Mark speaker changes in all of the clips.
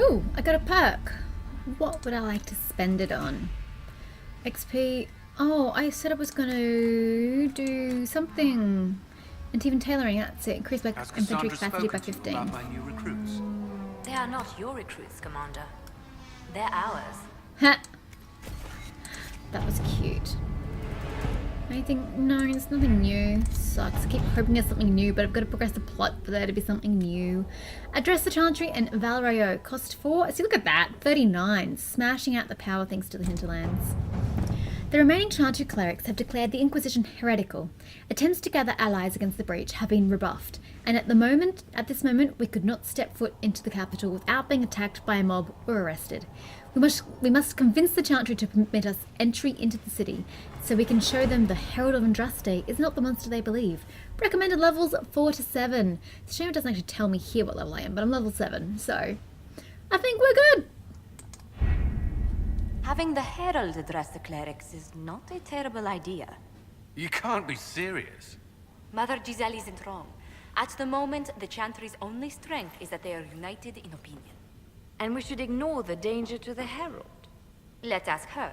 Speaker 1: Ooh, I got a perk. What would I like to spend it on? XP. Oh, I said I was going to do something. And even tailoring, that's it. Increase my inventory capacity by 15.
Speaker 2: About my new recruits?
Speaker 3: They are not your recruits, Commander. They're ours.
Speaker 1: Ha! That was cute. Anything? No, there's nothing new. Sucks. I keep hoping there's something new, but I've got to progress the plot for there to be something new. Address the Chantry and Val Royeaux. Cost 4. See, look at that. 39. Smashing out the power thanks to the hinterlands. The remaining Chantry clerics have declared the Inquisition heretical. Attempts to gather allies against the breach have been rebuffed, and at this moment, we could not step foot into the capital without being attacked by a mob or arrested. We must convince the Chantry to permit us entry into the city, so we can show them the Herald of Andraste is not the monster they believe. Recommended levels 4 to 7. It's a shame it doesn't actually tell me here what level I am, but I'm level 7, so I think we're good.
Speaker 3: Having the Herald address the clerics is not a terrible idea.
Speaker 2: You can't be serious.
Speaker 3: Mother Giselle isn't wrong. At the moment, the Chantry's only strength is that they are united in opinion.
Speaker 4: And we should ignore the danger to the Herald.
Speaker 3: Let's ask her.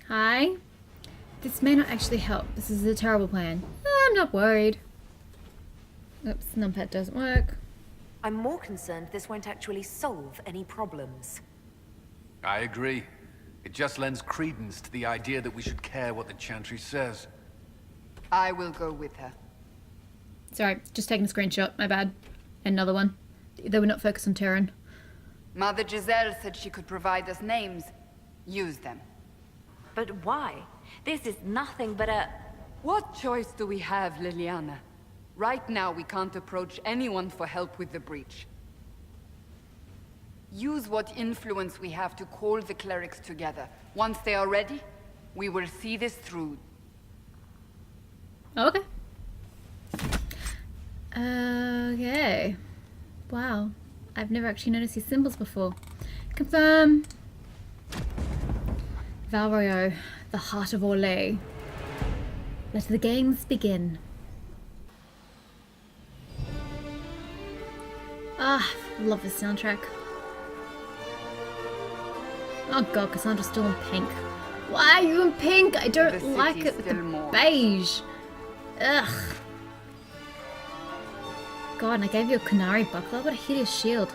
Speaker 1: Hi. This may not actually help. This is a terrible plan. I'm not worried. Oops, numpad doesn't work.
Speaker 5: I'm more concerned this won't actually solve any problems.
Speaker 2: I agree. It just lends credence to the idea that we should care what the Chantry says.
Speaker 6: I will go with her.
Speaker 1: Sorry, just taking a screenshot. My bad. Another one. They were not focused on Terryn.
Speaker 6: Mother Giselle said she could provide us names. Use them.
Speaker 4: But why? This is nothing but a...
Speaker 6: What choice do we have, Liliana? Right now, we can't approach anyone for help with the breach. Use what influence we have to call the clerics together. Once they are ready, we will see this through.
Speaker 1: Okay. Okay. Wow. I've never actually noticed these symbols before. Confirm. Val Royeaux, the heart of Orlais. Let the games begin. Ah, love this soundtrack. Oh god, Cassandra's still in pink. Why are you in pink? I don't like it with the beige. Ugh. God, and I gave you a canary buckler. What a hideous shield.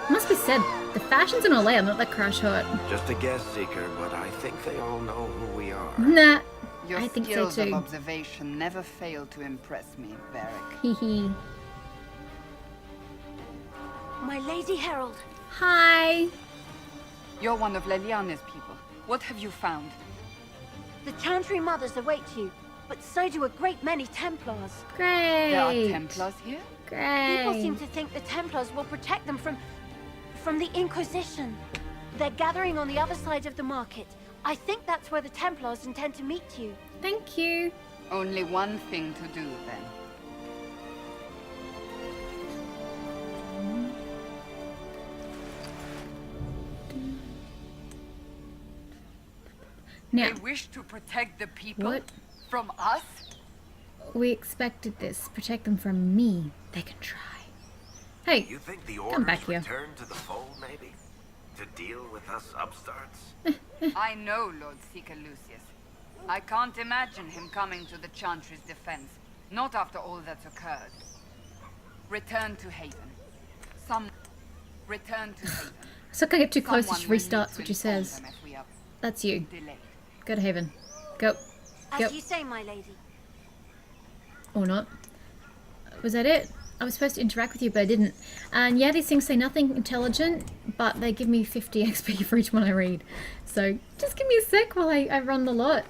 Speaker 1: It must be said, the fashions in Orlais are not that crash hot.
Speaker 7: Just a guess seeker, but I think they all know who we are.
Speaker 1: Nah,
Speaker 6: Your
Speaker 1: I think so
Speaker 6: skills of
Speaker 1: too.
Speaker 6: observation never fail to impress me, Varric.
Speaker 1: Hee hee.
Speaker 4: My Lady Herald.
Speaker 1: Hi.
Speaker 6: You're one of Liliana's people. What have you found?
Speaker 4: The Chantry mothers await you, but so do a great many Templars.
Speaker 1: Great.
Speaker 6: There are Templars here?
Speaker 4: People seem
Speaker 1: Great.
Speaker 4: to think the Templars will protect them from the Inquisition. They're gathering on the other side of the market. I think that's where the Templars intend to meet you.
Speaker 1: Thank you.
Speaker 6: Only one thing to do, then.
Speaker 1: Now,
Speaker 6: They wish to protect the people
Speaker 1: what?
Speaker 6: from us?
Speaker 1: We expected this. Protect them from me. They can try. Hey,
Speaker 7: You think the
Speaker 1: come back
Speaker 7: orders
Speaker 1: here.
Speaker 7: return to the fold, maybe? To deal with us upstarts?
Speaker 6: I know, Lord Seeker Lucius. I can't imagine him coming to the Chantry's defense. Not after all that's occurred. Return to Haven. Return to Haven.
Speaker 1: So I get too close,
Speaker 6: Someone
Speaker 1: she
Speaker 6: will need
Speaker 1: restarts
Speaker 6: to
Speaker 1: what she
Speaker 6: inform
Speaker 1: says.
Speaker 6: them if we are
Speaker 1: That's you.
Speaker 6: delayed.
Speaker 1: Go to Haven. Go.
Speaker 4: As
Speaker 1: Go.
Speaker 4: you say, my lady.
Speaker 1: Or not. Was that it? I was supposed to interact with you, but I didn't. And yeah, these things say nothing intelligent, but they give me 50 XP for each one I read. So just give me a sec while I run the lot.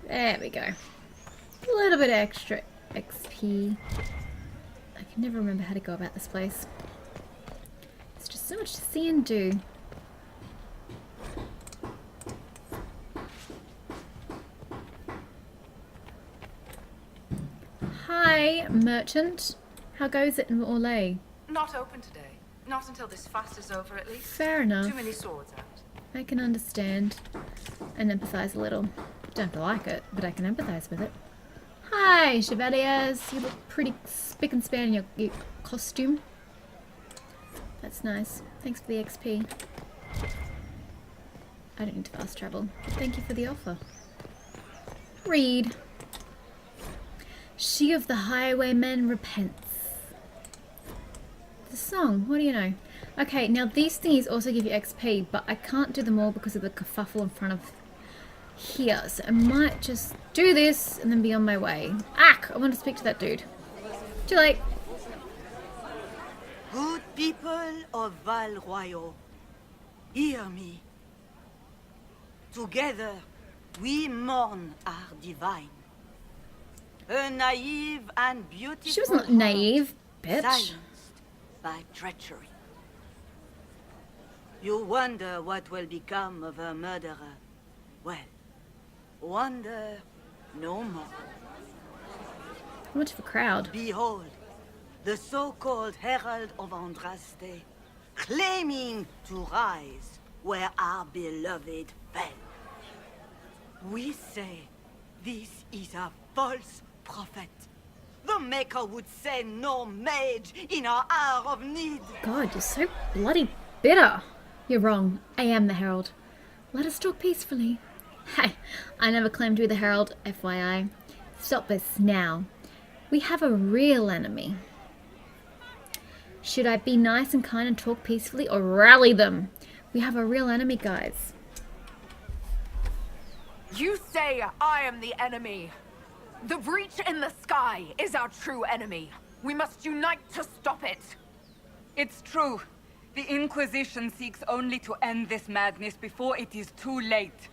Speaker 1: There we go. A little bit extra XP. I can never remember how to go about this place. There's just so much to see and do. Hi, merchant. How goes it in Orlais?
Speaker 8: Not open today. Not until this fast is over, at least.
Speaker 1: Fair enough.
Speaker 8: Too many swords out.
Speaker 1: I can understand and empathize a little. Don't have to like it, but I can empathize with it. Hi, Chevaliers. You look pretty spick and span in your costume. That's nice. Thanks for the XP. I don't need to fast travel. Thank you for the offer. Read. She of the highwaymen repents. The song, what do you know? Okay, now these thingies also give you XP, but I can't do them all because of the kerfuffle in front of here. So I might just do this and then be on my way. Ack! I want to speak to that dude. Too late.
Speaker 9: Good people of Val Royeaux, hear me. Together, we mourn our divine. A naive and beautiful
Speaker 1: She was not naive, bitch.
Speaker 9: silenced by treachery. You wonder what will become of her murderer. Well, wonder no more.
Speaker 1: How much of a crowd?
Speaker 9: Behold, the so-called Herald of Andraste, claiming to rise where our beloved fell. We say this is a false prophet. The Maker would send no mage in our hour of need.
Speaker 1: God, you're so bloody bitter. You're wrong. I am the Herald. Let us talk peacefully. Hey, I never claimed to be the Herald, FYI. Stop this now. We have a real enemy. Should I be nice and kind and talk peacefully or rally them? We have a real enemy, guys.
Speaker 10: You say I am the enemy. The breach in the sky is our true enemy. We must unite to stop it.
Speaker 6: It's true. The Inquisition seeks only to end this madness before it is too late.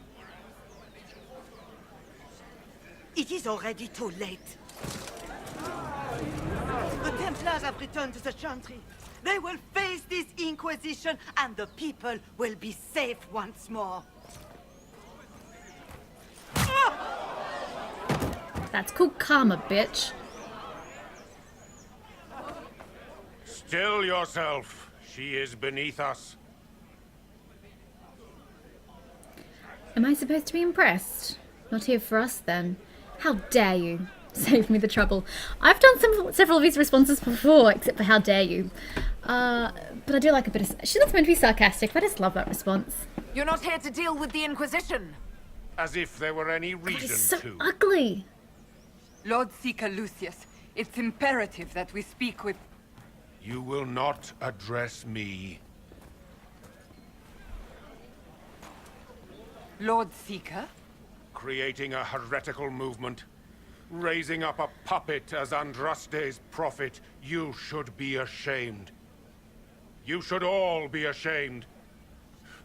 Speaker 9: It is already too late. The Templars have returned to the Chantry. They will face this Inquisition and the people will be safe once more.
Speaker 1: That's called karma, bitch.
Speaker 11: Still yourself. She is beneath us.
Speaker 1: Am I supposed to be impressed? Not here for us, then. How dare you? Save me the trouble. I've done several of these responses before, except for how dare you. But I do like a bit of... She's not meant to be sarcastic, but I just love that response.
Speaker 10: You're not here to deal with the Inquisition.
Speaker 11: As if there were any reason
Speaker 1: It's so
Speaker 11: to.
Speaker 1: ugly.
Speaker 6: Lord Seeker Lucius, it's imperative that we speak with...
Speaker 11: You will not address me.
Speaker 6: Lord Seeker?
Speaker 11: Creating a heretical movement. Raising up a puppet as Andraste's prophet. You should be ashamed. You should all be ashamed.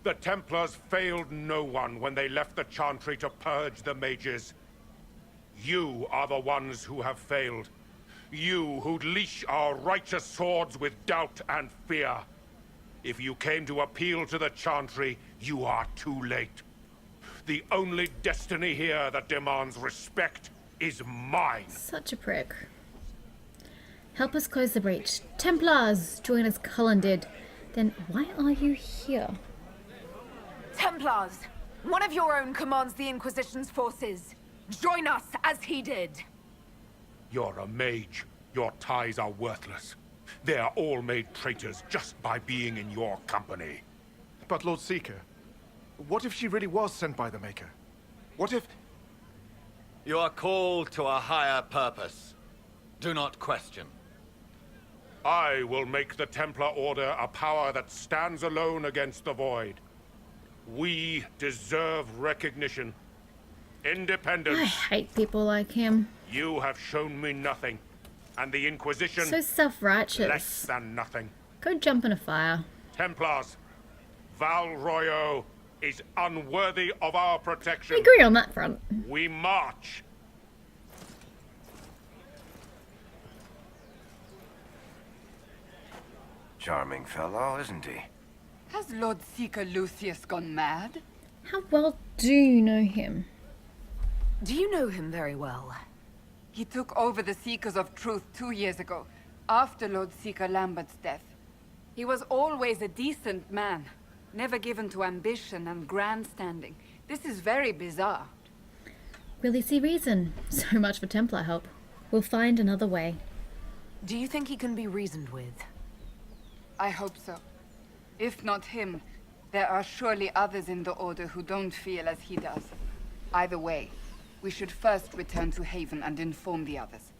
Speaker 11: The Templars failed no one when they left the Chantry to purge the mages. You are the ones who have failed. You who'd leash our righteous swords with doubt and fear. If you came to appeal to the Chantry, you are too late. The only destiny here that demands respect is mine.
Speaker 1: Such a prick. Help us close the breach. Templars, join as Cullen did. Then why are you here?
Speaker 10: Templars, one of your own commands the Inquisition's forces. Join us as he did.
Speaker 11: You're a mage. Your ties are worthless. They are all made traitors just by being in your company.
Speaker 12: But Lord Seeker, what if she really was sent by the Maker? What if...
Speaker 13: You are called to a higher purpose. Do not question.
Speaker 11: I will make the Templar Order a power that stands alone against the Void. We deserve recognition. Independence.
Speaker 1: I hate people like him.
Speaker 11: You have shown me nothing. And the Inquisition...
Speaker 1: So self-righteous.
Speaker 11: Less than nothing.
Speaker 1: Go jump in a fire.
Speaker 11: Templars, Val Royeaux is unworthy of our protection.
Speaker 1: I agree on that front.
Speaker 11: We march.
Speaker 7: Charming fellow, isn't he?
Speaker 6: Has Lord Seeker Lucius gone mad?
Speaker 1: How well do you know him?
Speaker 10: Do you know him very well?
Speaker 6: He took over the Seekers of Truth 2 years ago. After Lord Seeker Lambert's death, he was always a decent man, never given to ambition and grandstanding. This is very bizarre.
Speaker 1: Really see reason. So much for Templar help. We'll find another way.
Speaker 10: Do you think he can be reasoned with?
Speaker 6: I hope so. If not him, there are surely others in the Order who don't feel as he does. Either way, we should first return to Haven and inform the others.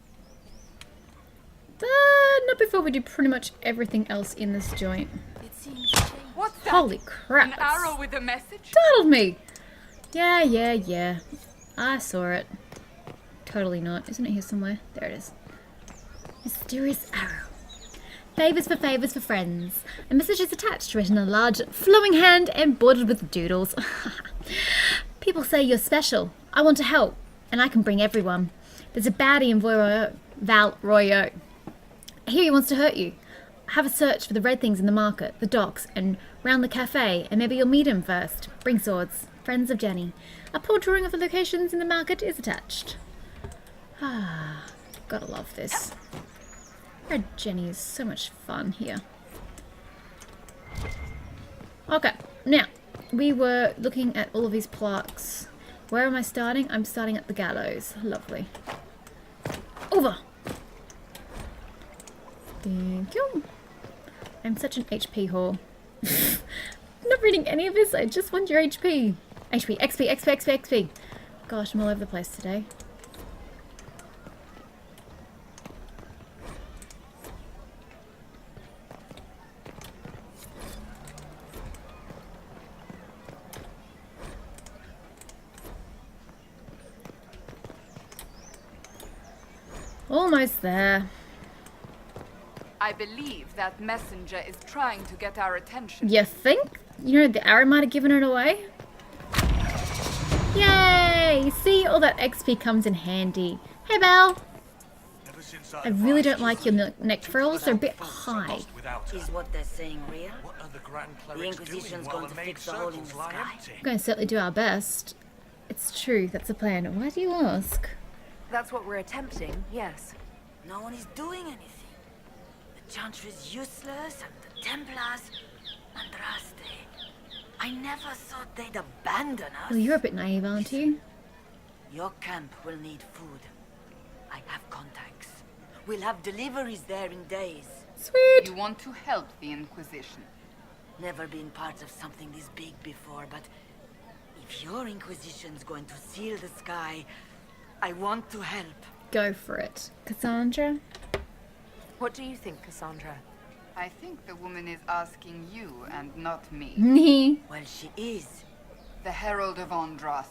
Speaker 1: Not before we do pretty much everything else in this joint.
Speaker 4: It seems
Speaker 6: What's that?
Speaker 1: Holy crap.
Speaker 6: An arrow with a message?
Speaker 1: Startled me! Yeah. I saw it. Totally not. Isn't it here somewhere? There it is. Mysterious arrow. Favours for friends. A message is attached, written in a large, flowing hand and bordered with doodles. People say you're special. I want to help, and I can bring everyone. There's a baddie in Val Royeaux. I hear he wants to hurt you. Have a search for the red things in the market, the docks, and round the cafe, and maybe you'll meet him first. Bring swords. Friends of Jenny. A poor drawing of the locations in the market is attached. Gotta love this. Red Jenny is so much fun here. Okay, now, we were looking at all of these plaques. Where am I starting? I'm starting at the gallows. Lovely. Over! Thank you. I'm such an HP whore. I'm not reading any of this, I just want your HP. XP. Gosh, I'm all over the place today. Almost there.
Speaker 6: I believe that messenger is trying to get our attention.
Speaker 1: You think? You know, the arrow might have given it away? Yay! See, all that XP comes in handy. Hey, Belle! I really don't like your neck frills. They're a bit high.
Speaker 9: Is what they're saying real? The Inquisition's going to fix the hole in the sky.
Speaker 1: We're going to certainly do our best. It's true, that's the plan. Why do you ask?
Speaker 5: That's what we're attempting, yes.
Speaker 9: No one is doing anything. The Chantry is useless, and the Templars... Andraste. I never thought they'd abandon us.
Speaker 1: Well, you're a bit naive, aren't you?
Speaker 9: Your camp will need food. I have contacts. We'll have deliveries there in days.
Speaker 1: Sweet!
Speaker 6: You want to help the Inquisition?
Speaker 9: Never been part of something this big before, but... if your Inquisition's going to seal the sky, I want to help.
Speaker 1: Go for it. Cassandra?
Speaker 5: What do you think, Cassandra?
Speaker 6: I think the woman is asking you and not me.
Speaker 1: Me.
Speaker 9: Well, she is.
Speaker 6: The Herald of Andraste.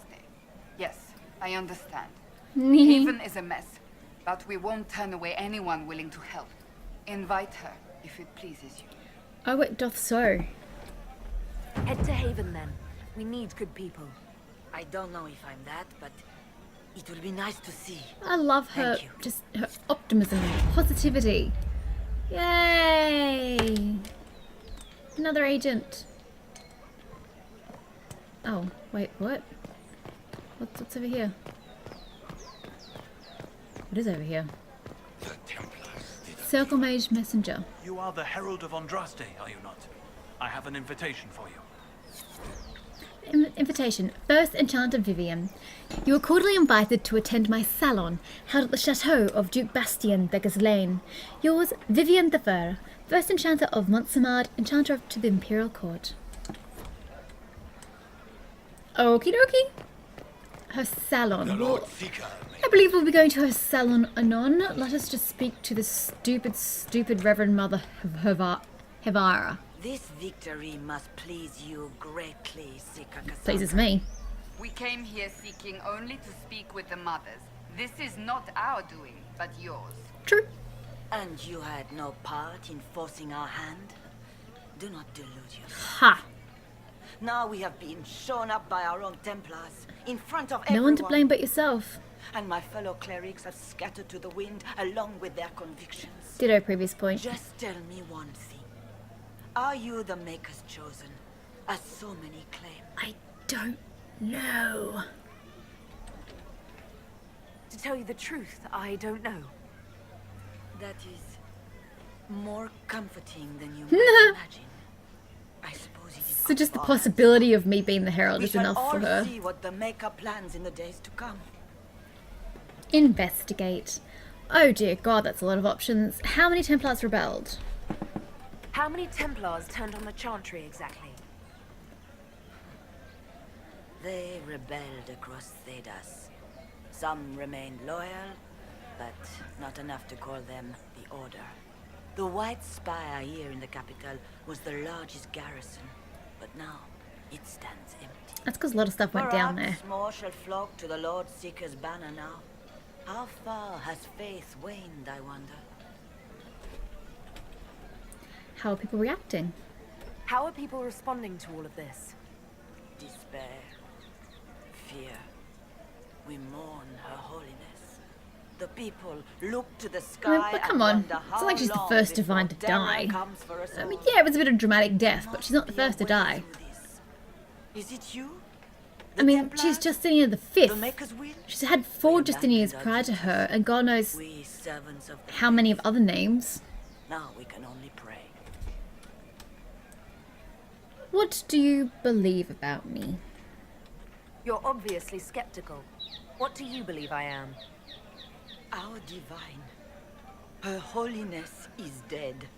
Speaker 6: Yes, I understand.
Speaker 1: Me.
Speaker 6: Haven is a mess, but we won't turn away anyone willing to help. Invite her, if it pleases you.
Speaker 1: Oh, it doth so.
Speaker 5: Head to Haven, then. We need good people.
Speaker 9: I don't know if I'm that, but it will be nice to see.
Speaker 1: I love her,
Speaker 9: Thank you.
Speaker 1: just her optimism and positivity. Yay! Another agent. Oh, wait, what? What's over here? What is over here?
Speaker 14: The Templars.
Speaker 1: Circle Mage Messenger.
Speaker 14: You are the Herald of Andraste, are you not? I have an invitation for you.
Speaker 1: Invitation. First Enchanter Vivian. You are cordially invited to attend my salon, held at the chateau of Duke Bastien, Beggars Lane. Yours, Vivian the Fair, first Enchanter of Montsamard, Enchanter to the Imperial Court. Okie dokie. Her salon. Well, I believe we'll be going to her salon anon. Let us just speak to this stupid Reverend Mother Hevara.
Speaker 9: This victory must please you greatly, Seeker Cassandra.
Speaker 1: Pleases me.
Speaker 6: We came here seeking only to speak with the mothers. This is not our doing, but yours.
Speaker 1: True.
Speaker 9: And you had no part in forcing our hand? Do not delude yourself.
Speaker 1: Ha!
Speaker 9: Now we have been shown up by our own Templars, in front of everyone.
Speaker 1: No one to blame but yourself.
Speaker 9: And my fellow clerics have scattered to the wind along with their convictions.
Speaker 1: Ditto previous point.
Speaker 9: Just tell me one thing. Are you the Maker's chosen, as so many claim?
Speaker 1: I don't know.
Speaker 5: To tell you the truth, I don't know.
Speaker 9: That is More comforting than you might imagine. I suppose it is
Speaker 1: So just the
Speaker 9: good for our
Speaker 1: possibility of me being the herald
Speaker 9: We
Speaker 1: is
Speaker 9: shall
Speaker 1: enough for
Speaker 9: all
Speaker 1: her.
Speaker 9: see what the Maker plans in the days to come.
Speaker 1: Investigate. Oh dear god, that's a lot of options. How many Templars rebelled?
Speaker 5: How many Templars turned on the Chantry exactly?
Speaker 9: They rebelled across Thedas. Some remained loyal, but not enough to call them the Order. The White Spire here in the capital was the largest garrison, but now it stands empty.
Speaker 1: That's because a lot of stuff went down there.
Speaker 9: Perhaps more shall flock to the Lord Seeker's banner now. How far has faith waned, I wonder?
Speaker 1: How are people reacting?
Speaker 5: How are people responding to all of this?
Speaker 9: Despair. Fear. We mourn her holiness. The people look to the sky.
Speaker 1: But come on, it's not like she's the first divine to die. I mean, yeah, it was a bit of dramatic death, but she's not the first to die.
Speaker 9: Is it you?
Speaker 1: I mean, she's Justinian the Fifth. She's had 4 Justinians prior to her, and God knows how many of other names.
Speaker 9: Now we can only pray.
Speaker 1: What do you believe about me?
Speaker 5: You're obviously skeptical. What do you believe I am?
Speaker 9: Our divine. Her holiness is dead.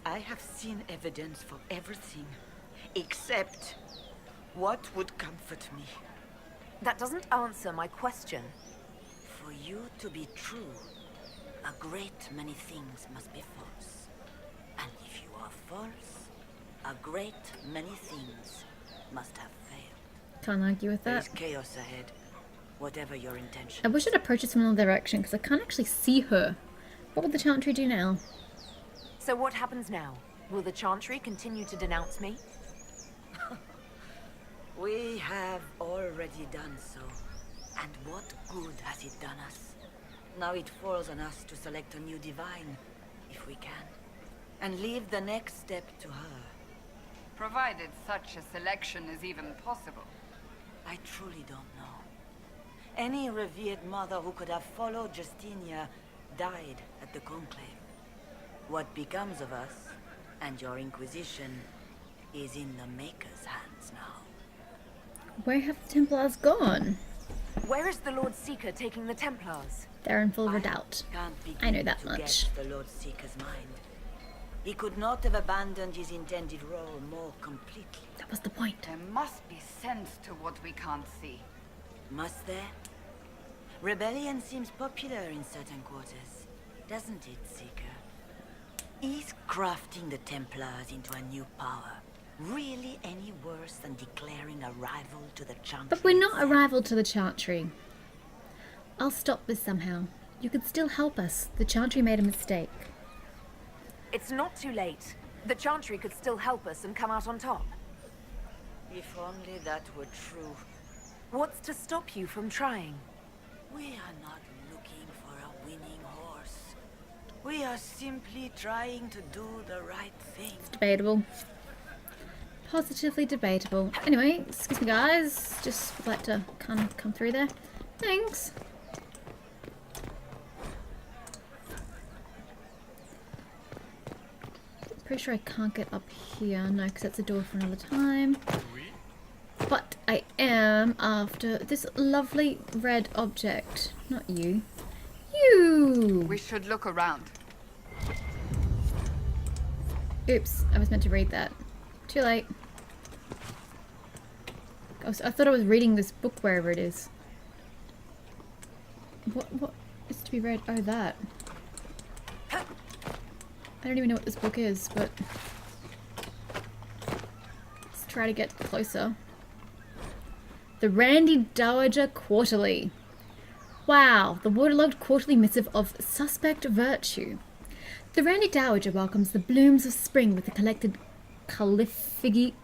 Speaker 9: I have seen evidence for everything, except what would comfort me.
Speaker 5: That doesn't answer my question.
Speaker 9: For you to be true, a great many things must be false. And if you are false, a great many things must have failed.
Speaker 1: Can't argue with that.
Speaker 9: There's chaos ahead, whatever your intention.
Speaker 1: I wish I'd approach this from another direction, because I can't actually see her. What will the Chantry do now?
Speaker 5: So what happens now? Will the Chantry continue to denounce me?
Speaker 9: We have already done so. And what good has it done us? Now it falls on us to select a new divine, if we can. And leave the next step to her.
Speaker 6: Provided such a selection is even possible.
Speaker 9: I truly don't know. Any revered mother who could have followed Justinia died at the Conclave. What becomes of us, and your Inquisition, is in the Maker's hands now.
Speaker 1: Where have the Templars gone?
Speaker 5: Where is the Lord Seeker taking the Templars?
Speaker 1: They're in full redoubt. I know that much.
Speaker 9: Guess the Lord Seeker's mind. He could not have abandoned his intended role more completely.
Speaker 1: That was the point.
Speaker 6: There must be sense to what we can't see.
Speaker 9: Must there? Rebellion seems popular in certain quarters, doesn't it, Seeker? Is crafting the Templars into a new power really any worse than declaring a rival to the Chantry?
Speaker 1: But we're not a rival to the Chantry. I'll stop this somehow. You could still help us. The Chantry made a mistake.
Speaker 5: It's not too late. The Chantry could still help us and come out on top.
Speaker 9: If only that were true.
Speaker 5: What's to stop you from trying?
Speaker 9: We are not looking for a winning horse. We are simply trying to do the right thing.
Speaker 1: It's debatable. Positively debatable. Anyway, excuse me guys. Just would like to come through there. Thanks. Pretty sure I can't get up here. No, because that's a door for another time. But I am after this lovely red object. Not you. You!
Speaker 6: We should look around.
Speaker 1: Oops, I was meant to read that. Too late. I thought I was reading this book wherever it is. What is to be read? Oh, that. I don't even know what this book is, but let's try to get closer. The Randy Dowager Quarterly. Wow, the waterlogged quarterly missive of suspect virtue. The Randy Dowager welcomes the blooms of spring with the collected Calipigian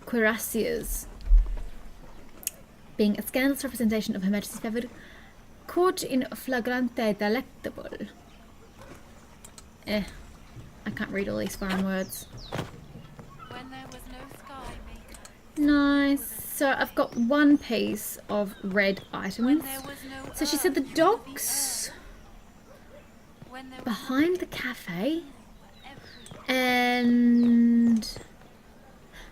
Speaker 1: cuirassiers, being a scandalous representation of Her Majesty's favoured court in flagrante delectable. I can't read all these foreign words.
Speaker 3: When there was no sky maker.
Speaker 1: Nice. So I've got one piece of red items. So she said the docks behind the cafe, and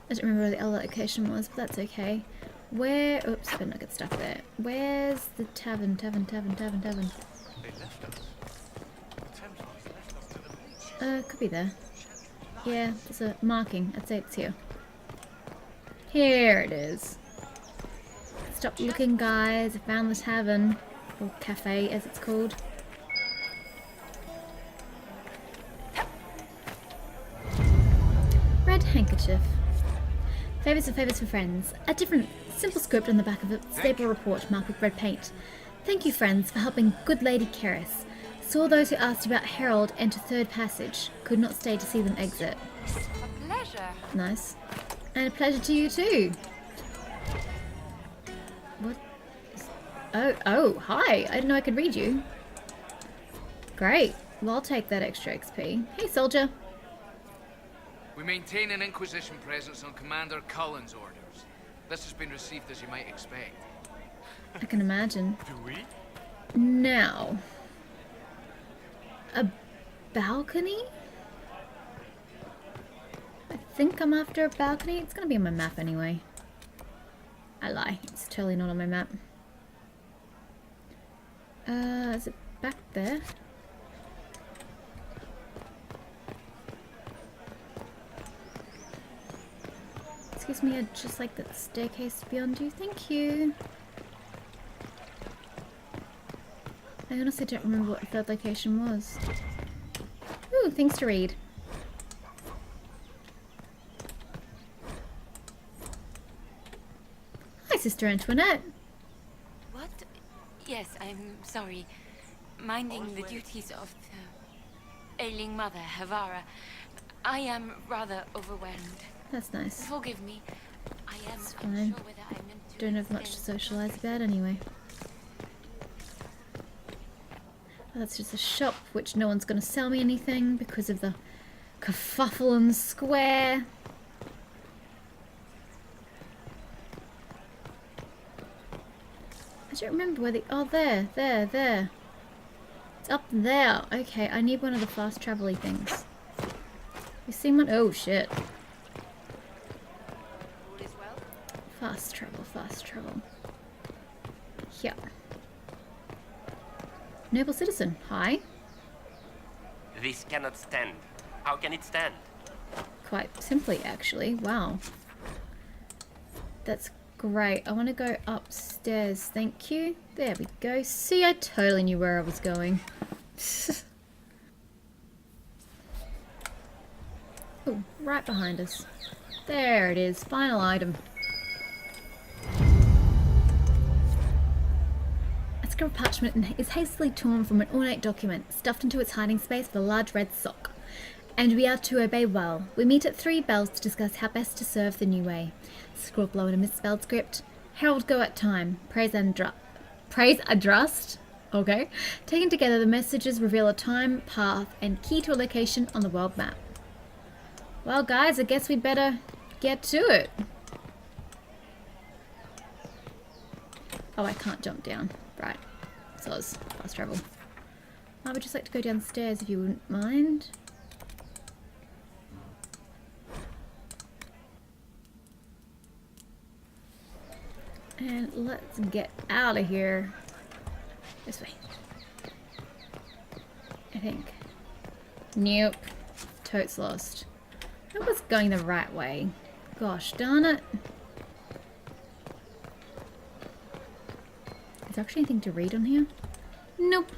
Speaker 1: I don't remember where the other location was, but that's okay. Where? Oops, better not get stuff there. Where's the tavern? Tavern.
Speaker 14: They left us. The Templars left us to the mage.
Speaker 1: Could be there. Yeah, there's a marking. I'd say it's here. Here it is. Stop looking, guys. I found the tavern. Or cafe, as it's called. Red handkerchief. Favours for friends. A different, simple script on the back of a staple report marked with red paint. Thank you, friends, for helping good Lady Keris. Saw those who asked about Herald enter third passage. Could not stay to see them exit.
Speaker 3: A pleasure.
Speaker 1: Nice. And a pleasure to you too. What? Oh, hi. I didn't know I could read you. Great. Well, I'll take that extra XP. Hey, soldier.
Speaker 15: We maintain an Inquisition presence on Commander Cullen's orders. This has been received as you might expect.
Speaker 1: I can imagine.
Speaker 15: Do we?
Speaker 1: Now. A balcony? I think I'm after a balcony. It's gonna be on my map anyway. I lie. It's totally not on my map. Is it back there? Excuse me, I'd just like that staircase beyond you. Thank you. I honestly don't remember what the third location was. Ooh, things to read. Hi, Sister Antoinette.
Speaker 3: What? Yes, I'm sorry. Minding the duties of the ailing mother, Havara. I am rather overwhelmed.
Speaker 1: That's nice.
Speaker 3: Forgive me. I am
Speaker 1: It's fine.
Speaker 3: unsure whether I meant to
Speaker 1: Don't have much to socialise about anyway. Oh, that's just a shop which no one's going to sell me anything because of the kerfuffle in the square. I don't remember where the... Oh, there. It's up there. Okay, I need one of the fast travel-y things. You seen one? Oh, shit. Fast travel. Here. Noble citizen, hi.
Speaker 16: This cannot stand. How can it stand?
Speaker 1: Quite simply, actually. Wow. That's great. I want to go upstairs. Thank you. There we go. See, I totally knew where I was going. Oh, right behind us. There it is. Final item. A scrap of parchment is hastily torn from an ornate document, stuffed into its hiding space with a large red sock. And we are to obey well. We meet at 3 bells to discuss how best to serve the new way. Scroll below in a misspelled script. Herald go at time. Praise adjust. Okay. Taken together, the messages reveal a time, path, and key to a location on the world map. Well, guys, I guess we better get to it. Oh, I can't jump down. Right. So it's fast travel. I would just like to go downstairs if you wouldn't mind. And let's get out of here. This way. I think. Nope. Totes lost. I was going the right way. Gosh darn it. Is there actually anything to read on here? Nope.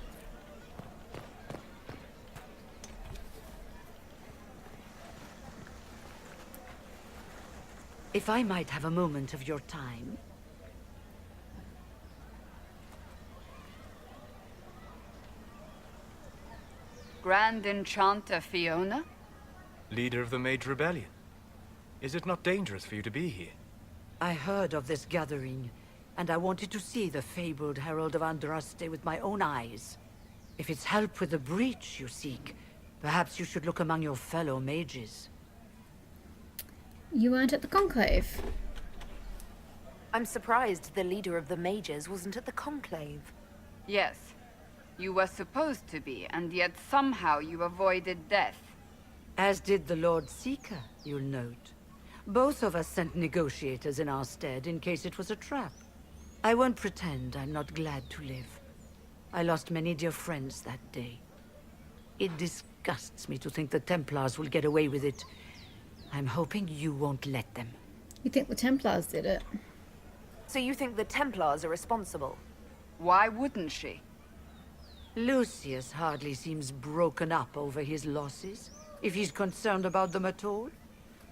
Speaker 9: If I might have a moment of your time.
Speaker 6: Grand Enchanter Fiona?
Speaker 17: Leader of the Mage Rebellion. Is it not dangerous for you to be here?
Speaker 9: I heard of this gathering, and I wanted to see the fabled Herald of Andraste with my own eyes. If it's help with the breach you seek, perhaps you should look among your fellow mages.
Speaker 1: You weren't at the conclave?
Speaker 5: I'm surprised the leader of the mages wasn't at the conclave.
Speaker 6: Yes. You were supposed to be, and yet somehow you avoided death.
Speaker 9: As did the Lord Seeker, you'll note. Both of us sent negotiators in our stead in case it was a trap. I won't pretend I'm not glad to live. I lost many dear friends that day. It disgusts me to think the Templars will get away with it. I'm hoping you won't let them.
Speaker 1: You think the Templars did it?
Speaker 5: So you think the Templars are responsible?
Speaker 6: Why wouldn't she?
Speaker 9: Lucius hardly seems broken up over his losses, if he's concerned about them at all.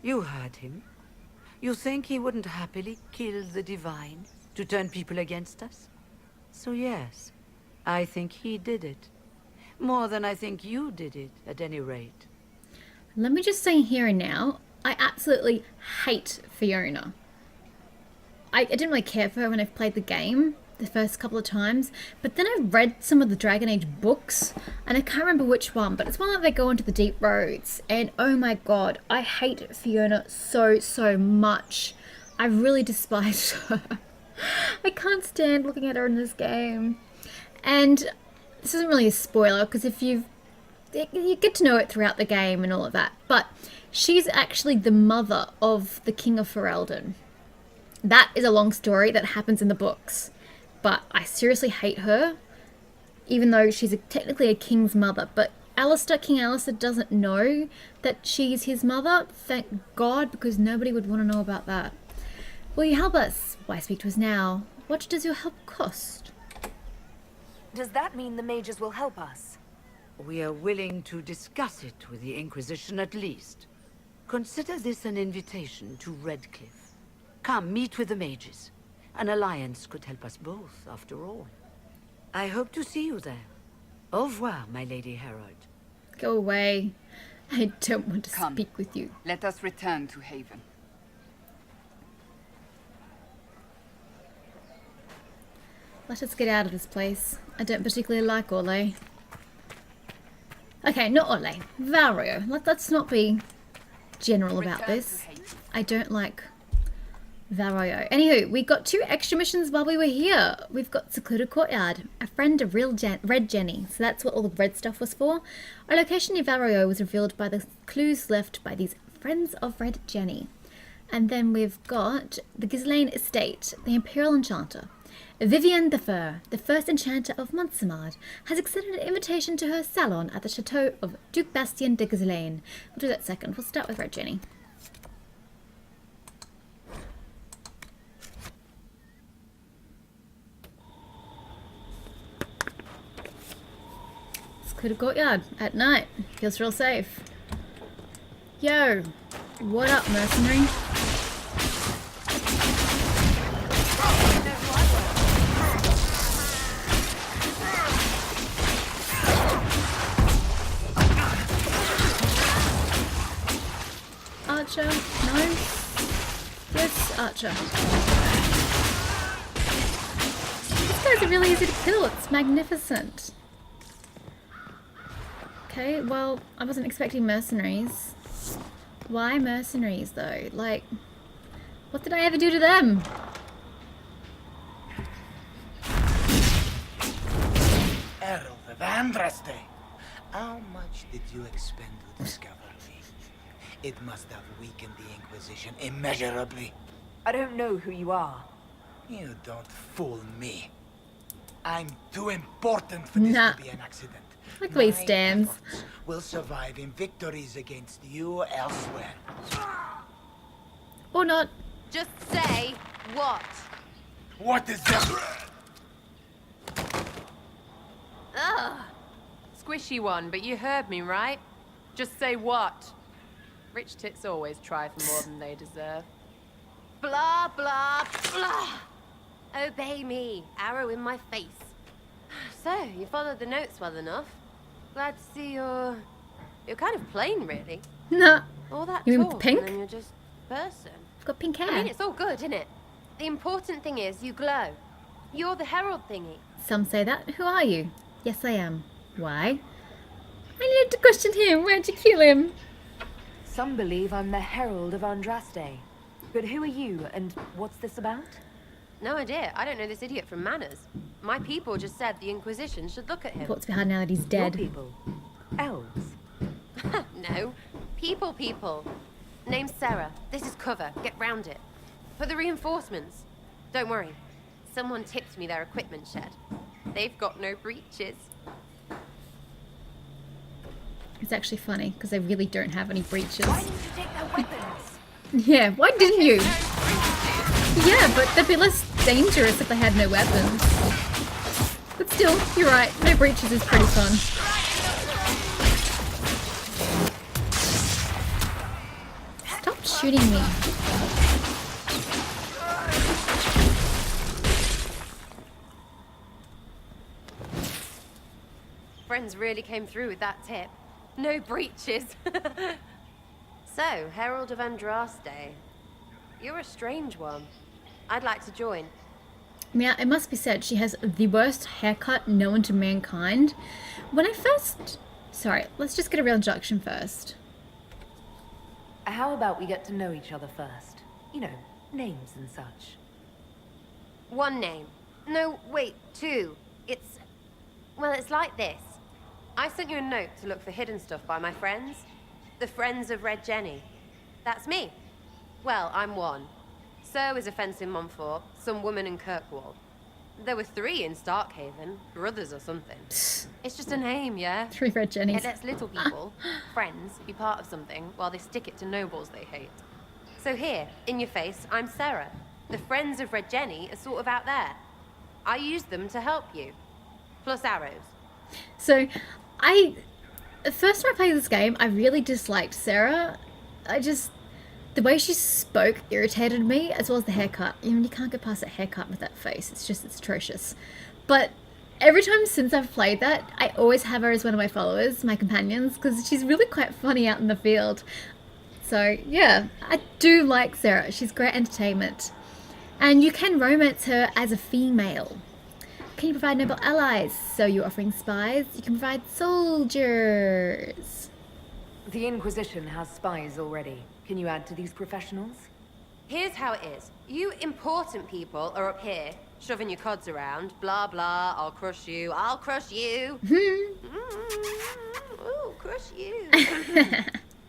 Speaker 9: You heard him. You think he wouldn't happily kill the Divine to turn people against us? So yes, I think he did it. More than I think you did it, at any rate.
Speaker 1: Let me just say here and now, I absolutely hate Fiona. I didn't really care for her when I played the game the first couple of times, but then I read some of the Dragon Age books, and I can't remember which one, but it's one that they go into the deep roads, and oh my god, I hate Fiona so much. I really despise her. I can't stand looking at her in this game. And this isn't really a spoiler, because if you get to know it throughout the game and all of that, but she's actually the mother of the King of Ferelden. That is a long story that happens in the books. But I seriously hate her, even though she's technically a king's mother. But King Alistair doesn't know that she's his mother. Thank God, because nobody would want to know about that. Will you help us? Why speak to us now? What does your help cost?
Speaker 5: Does that mean the mages will help us?
Speaker 9: We are willing to discuss it with the Inquisition at least. Consider this an invitation to Redcliffe. Come, meet with the mages. An alliance could help us both, after all. I hope to see you there. Au revoir, my Lady Herald.
Speaker 1: Go away. I don't want to speak with you.
Speaker 6: Let us return to Haven.
Speaker 1: Let us get out of this place. I don't particularly like Orlais. Okay, not Orlais. Val Royeaux. Let's not be general about this. I don't like Val Royeaux. Anywho, we got 2 extra missions while we were here. We've got Secluded Courtyard, a friend of Red Jenny. So that's what all the red stuff was for. Our location near Val Royeaux was revealed by the clues left by these friends of Red Jenny. And then we've got the Ghislaine Estate, the Imperial Enchanter. Vivienne the Fur, the first enchanter of Montsamard, has extended an invitation to her salon at the chateau of Duke Bastien de Ghislaine. We'll do that second. We'll start with Red Jenny. Secluded Courtyard at night. Feels real safe. Yo, what up, mercenary? Archer? No? Yes, Archer. These guys are really easy to kill. It's magnificent. Okay, well, I wasn't expecting mercenaries. Why mercenaries, though? Like, what did I ever do to them?
Speaker 18: Herald of Andraste, how much did you expend to discover me? It must have weakened the Inquisition immeasurably.
Speaker 5: I don't know who you are.
Speaker 18: You don't fool me. I'm too important for this to be an accident.
Speaker 1: Look at these stands.
Speaker 18: Will survive in victories against you elsewhere.
Speaker 1: Or not.
Speaker 19: Just say what?
Speaker 18: What is that?
Speaker 8: Ugh. Squishy one, but you heard me, right? Just say what? Rich tits always try for more than they deserve.
Speaker 19: Blah, blah, blah. Obey me. Arrow in my face. So, you followed the notes well enough. Glad to see you're kind of plain, really.
Speaker 1: Nah.
Speaker 19: All that
Speaker 1: You mean
Speaker 19: talk,
Speaker 1: pink?
Speaker 19: and then you're just person.
Speaker 1: I've got pink hair.
Speaker 19: I mean, it's all good, isn't it? The important thing is you glow. You're the herald thingy.
Speaker 1: Some say that. Who are you? Yes, I am. Why? I needed to question him. Where'd you kill him?
Speaker 5: Some believe I'm the Herald of Andraste. But who are you, and what's this about?
Speaker 19: No idea. I don't know this idiot from manners. My people just said the Inquisition should look at him.
Speaker 1: Thought to be hard now that he's dead.
Speaker 5: Your people? Elves?
Speaker 19: No. People. Name's Sarah. This is cover. Get round it. For the reinforcements. Don't worry. Someone tipped me their equipment shed. They've got no breaches.
Speaker 1: It's actually funny, because they really don't have any breaches.
Speaker 5: Why didn't you take their weapons?
Speaker 1: Yeah, why didn't you? Yeah, but they'd be less dangerous if they had no weapons. But still, you're right, no breaches is pretty fun. Stop shooting me.
Speaker 19: Friends really came through with that tip. No breaches. So, Herald of Andraste. You're a strange one. I'd like to join.
Speaker 1: Now, it must be said, she has the worst haircut known to mankind. When I first... Sorry, let's just get a real introduction first.
Speaker 5: How about we get to know each other first? You know, names and such.
Speaker 19: One name. No, wait, two. It's... Well, it's like this. I sent you a note to look for hidden stuff by my friends. The Friends of Red Jenny. That's me. Well, I'm one. So is a fence in Montfort, some woman in Kirkwall. There were 3 in Starkhaven, brothers or something. It's just a name, yeah?
Speaker 1: 3 Red Jennies.
Speaker 19: It lets little people, friends, be part of something while they stick it to nobles they hate. So here, in your face, I'm Sarah. The Friends of Red Jenny are sort of out there. I use them to help you. Plus arrows.
Speaker 1: So, the first time I played this game, I really disliked Sarah. The way she spoke irritated me, as well as the haircut. You can't get past that haircut with that face. It's atrocious. But every time since I've played that, I always have her as one of my followers, my companions, because she's really quite funny out in the field. So, yeah, I do like Sarah. She's great entertainment. And you can romance her as a female. Can you provide noble allies? So you're offering spies. You can provide soldiers.
Speaker 5: The Inquisition has spies already. Can you add to these professionals?
Speaker 19: Here's how it is. You important people are up here, shoving your cods around. Blah, blah, I'll crush you. I'll crush you. Ooh, crush you.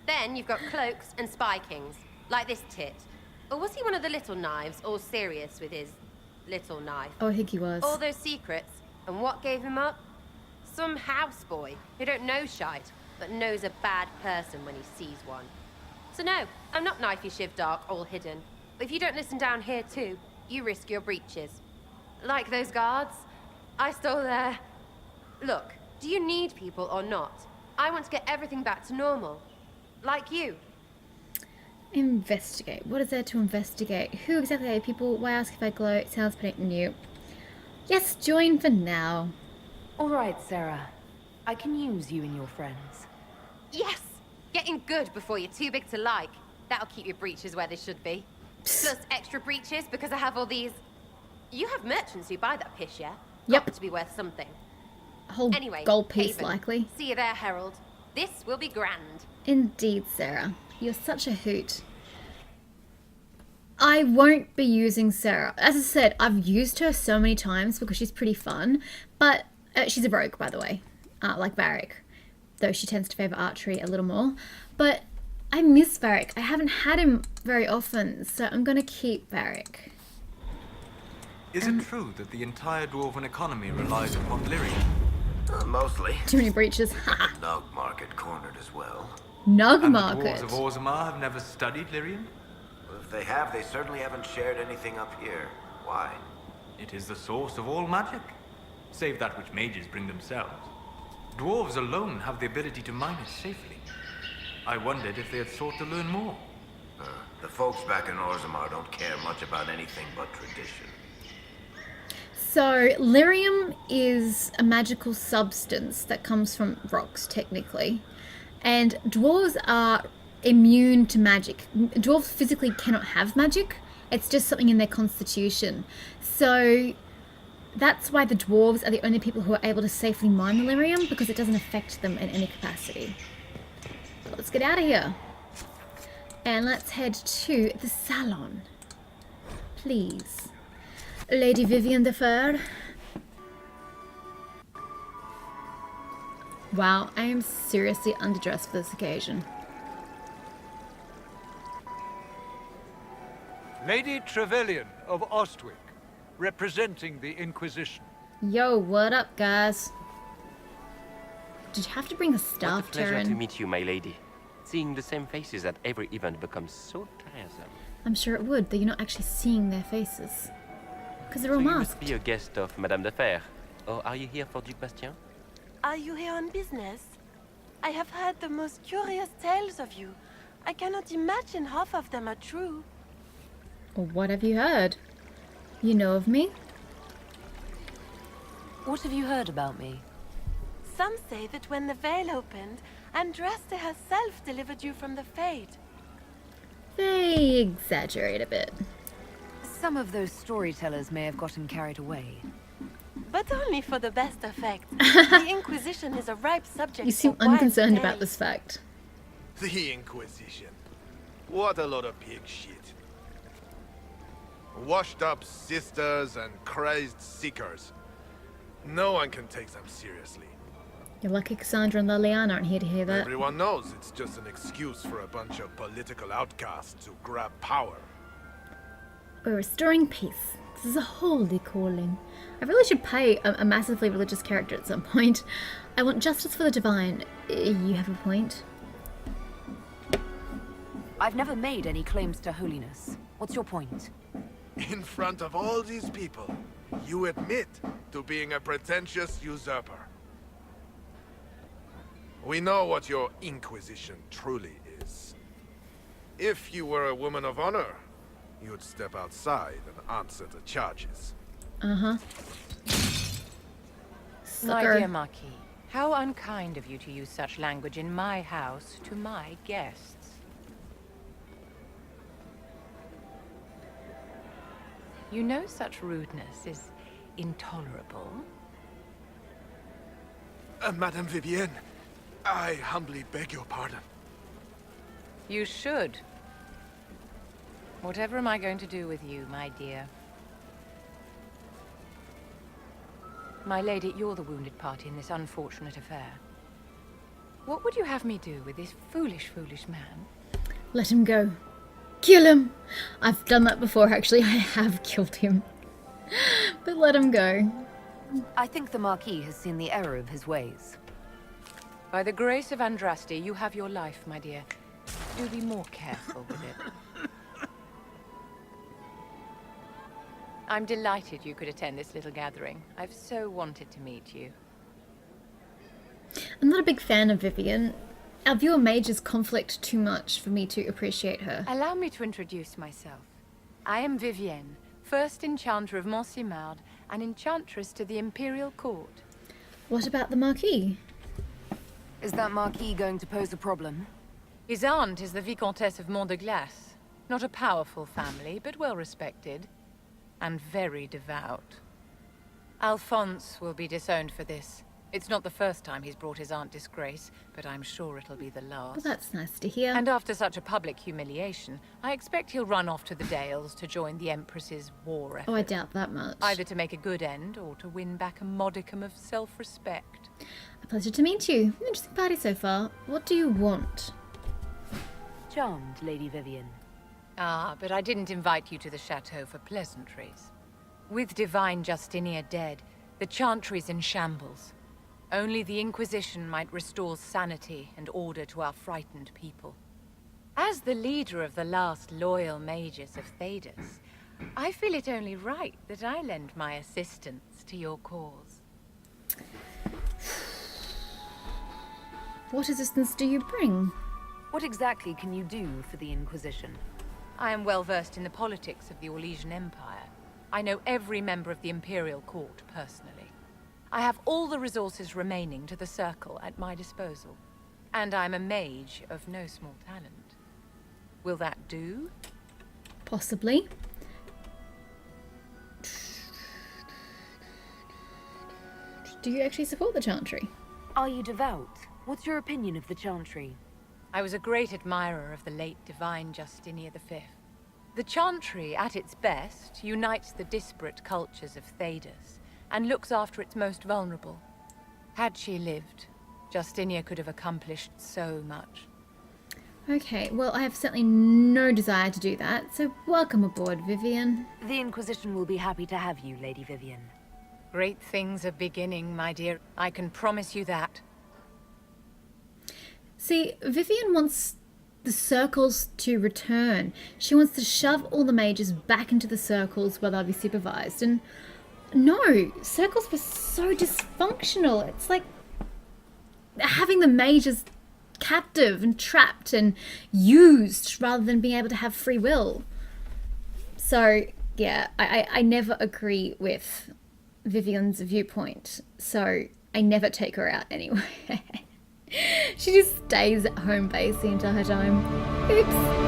Speaker 19: Then you've got cloaks and spy kings, like this tit. Or was he one of the little knives, all serious with his little knife?
Speaker 1: Oh, I think he was.
Speaker 19: All those secrets. And what gave him up? Some houseboy who don't know shite, but knows a bad person when he sees one. So no, I'm not knifey shiv dark, all hidden. But if you don't listen down here too, you risk your breeches. Like those guards, I stole their... Look, do you need people or not? I want to get everything back to normal. Like you.
Speaker 1: Investigate. What is there to investigate? Who exactly are people? Why ask if I glow? It sounds pretty new. Yes, join for now.
Speaker 5: All right, Sarah. I can use you and your friends.
Speaker 19: Yes! Getting good before you're too big to like. That'll keep your breeches where they should be. Plus extra breeches because I have all these... You have merchants who buy that piss, yeah?
Speaker 1: Yep.
Speaker 19: Got to be worth something.
Speaker 1: A whole
Speaker 19: Anyway,
Speaker 1: gold piece,
Speaker 19: Haven.
Speaker 1: likely.
Speaker 19: See you there, Herald. This will be grand.
Speaker 1: Indeed, Sarah. You're such a hoot. I won't be using Sarah. As I said, I've used her so many times because she's pretty fun. But she's a rogue, by the way. Like Varric. Though she tends to favour archery a little more. But I miss Varric. I haven't had him very often, so I'm going to keep Varric.
Speaker 17: Is it true that the entire dwarven economy relies upon Lyrium?
Speaker 7: Mostly.
Speaker 1: Too many breaches.
Speaker 7: Nog market cornered as well.
Speaker 1: Nog
Speaker 17: And
Speaker 1: market.
Speaker 17: the dwarves of Orzammar have never studied Lyrium?
Speaker 7: If they have, they certainly haven't shared anything up here. Why?
Speaker 17: It is the source of all magic, save that which mages bring themselves. Dwarves alone have the ability to mine it safely. I wondered if they had sought to learn more.
Speaker 7: The folks back in Orzammar don't care much about anything but tradition.
Speaker 1: So, lyrium is a magical substance that comes from rocks, technically. And dwarves are immune to magic. Dwarves physically cannot have magic. It's just something in their constitution. So, that's why the dwarves are the only people who are able to safely mine the lyrium, because it doesn't affect them in any capacity. Let's get out of here. And let's head to the salon. Please. Lady Vivienne de Fer. Wow, I am seriously underdressed for this occasion.
Speaker 20: Lady Trevelyan of Ostwick, representing the Inquisition.
Speaker 1: Yo, what up, guys? Did you have to bring a staff,
Speaker 16: What a pleasure
Speaker 1: Terryn?
Speaker 16: to meet you, my lady. Seeing the same faces at every event becomes so tiresome.
Speaker 1: I'm sure it would, though you're not actually seeing their faces. Because they're all
Speaker 16: So you
Speaker 1: masked.
Speaker 16: must be a guest of Madame de Fer. Or are you here for Duc Bastien?
Speaker 21: Are you here on business? I have heard the most curious tales of you. I cannot imagine half of them are true.
Speaker 1: Well, what have you heard? You know of me?
Speaker 5: What have you heard about me?
Speaker 21: Some say that when the veil opened, Andraste herself delivered you from the Fate.
Speaker 1: They exaggerate a bit.
Speaker 5: Some of those storytellers may have gotten carried away.
Speaker 21: But only for the best effect. The Inquisition is a ripe subject.
Speaker 1: You seem
Speaker 21: for wide
Speaker 1: unconcerned about
Speaker 21: debate.
Speaker 1: this fact.
Speaker 22: The Inquisition. What a lot of pig shit. Washed up sisters and crazed seekers. No one can take them seriously.
Speaker 1: You're lucky Cassandra and Liliana aren't here to hear that.
Speaker 22: Everyone knows it's just an excuse for a bunch of political outcasts to grab power.
Speaker 1: We're restoring peace. This is a holy calling. I really should play a massively religious character at some point. I want justice for the divine. You have a point?
Speaker 5: I've never made any claims to holiness. What's your point?
Speaker 22: In front of all these people, you admit to being a pretentious usurper. We know what your Inquisition truly is. If you were a woman of honor, you'd step outside and answer the charges.
Speaker 1: Uh-huh.
Speaker 23: My
Speaker 1: Sucker.
Speaker 23: dear Marquis, how unkind of you to use such language in my house to my guests. You know such rudeness is intolerable.
Speaker 22: Madame Vivienne, I humbly beg your pardon.
Speaker 23: You should. Whatever am I going to do with you, my dear? My lady, you're the wounded party in this unfortunate affair. What would you have me do with this foolish, foolish man?
Speaker 1: Let him go. Kill him! I've done that before, actually. I have killed him. But let him go.
Speaker 5: I think the Marquis has seen the error of his ways.
Speaker 23: By the grace of Andraste, you have your life, my dear. Do be more careful with it. I'm delighted you could attend this little gathering. I've so wanted to meet you.
Speaker 1: I'm not a big fan of Vivienne. Our viewer mages conflict too much for me to appreciate her.
Speaker 23: Allow me to introduce myself. I am Vivienne, first enchanter of Montsimard and enchantress to the Imperial Court.
Speaker 1: What about the Marquis?
Speaker 5: Is that Marquis going to pose a problem?
Speaker 23: His aunt is the Vicomtesse of Mont de Glace. Not a powerful family, but well respected. And very devout. Alphonse will be disowned for this. It's not the first time he's brought his aunt disgrace, but I'm sure it'll be the last.
Speaker 1: Well, that's nice to hear.
Speaker 23: And after such a public humiliation, I expect he'll run off to the Dales to join the Empress's war effort.
Speaker 1: Oh, I doubt that much.
Speaker 23: Either to make a good end, or to win back a modicum of self-respect.
Speaker 1: A pleasure to meet you. Interesting party so far. What do you want?
Speaker 5: Charmed, Lady Vivienne.
Speaker 23: Ah, but I didn't invite you to the chateau for pleasantries. With Divine Justinia dead, the Chantry's in shambles. Only the Inquisition might restore sanity and order to our frightened people. As the leader of the last loyal mages of Thedas, I feel it only right that I lend my assistance to your cause.
Speaker 1: What assistance do you bring?
Speaker 5: What exactly can you do for the Inquisition?
Speaker 23: I am well versed in the politics of the Orlesian Empire. I know every member of the Imperial Court personally. I have all the resources remaining to the Circle at my disposal. And I'm a mage of no small talent. Will that do?
Speaker 1: Possibly. Do you actually support the Chantry?
Speaker 5: Are you devout? What's your opinion of the Chantry?
Speaker 23: I was a great admirer of the late Divine Justinia V. The Chantry, at its best, unites the disparate cultures of Thedas and looks after its most vulnerable. Had she lived, Justinia could have accomplished so much.
Speaker 1: Okay, well, I have certainly no desire to do that, so welcome aboard, Vivian.
Speaker 5: The Inquisition will be happy to have you, Lady Vivian.
Speaker 23: Great things are beginning, my dear. I can promise you that.
Speaker 1: See, Vivian wants the circles to return. She wants to shove all the mages back into the circles where they'll be supervised. And no, circles were so dysfunctional. It's like having the mages captive and trapped and used rather than being able to have free will. So yeah, I never agree with Vivian's viewpoint, so I never take her out anyway. She just stays at home base the entire time. Oops.